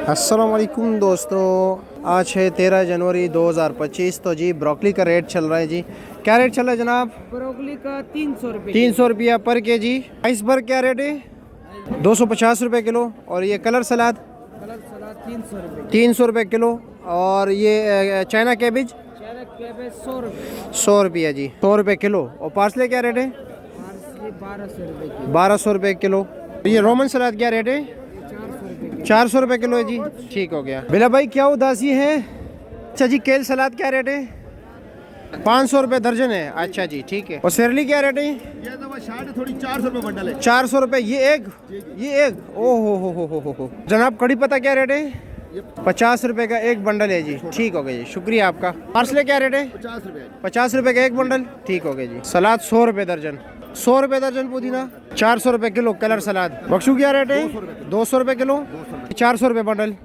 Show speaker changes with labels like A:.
A: अस्सलाम वालेकुम दोस्तों, आज है 13 जनवरी 2025। तो जी ब्रोकली का रेट चल रहा है जी। क्या रेट चल रहा है जनाब?
B: ब्रोकली का 300 रुपये।
A: 300 रुपया पर के जी। आइसबर्ग क्या रेट है? 250 रुपये किलो। और ये कलर सलाद?
B: कलर सलाद 300 रुपये।
A: 300 रुपये किलो। और ये चाइना कैबिज?
B: चाइना कैबेज 100 रुपये।
A: 100 रुपया जी, 100 रुपये किलो। और पार्सले क्या रेट है?
B: पार्सली 1200 रुपये की।
A: 1200 रुपये किलो। ये रोमन सलाद क्या रेट है?
B: 400 रुपये।
A: 400 रुपये किलो है जी। ठीक हो गया। बिला भाई क्या उदासी है? अच्छा जी, केल सलाद क्या रेट है? 500 रुपये दर्जन है। अच्छा जी, ठीक है। और सेरली क्या रेट है?
C: ये दवा शार्ट है, थोड़ी 400 रुपये बंडल है।
A: 400 रुपये ये एक ओ हो। जनाब कड़ी पत्ता क्या रेट है? 50 रुपये का एक बंडल है जी। ठीक हो गया जी, शुक्रिया आपका। पार्सले क्या रेट है?
C: 50 रुपये।
A: 50 रुपये का एक बंडल। ठीक हो गया जी। सलाद 100 रुपये दर्जन। 100 रुपये दर्जन पुदीना। 400 रुपये किलो कलर सलाद। बख्शू क्या रेट है? 200 रुपये किलो। 400 रुपये बंडल।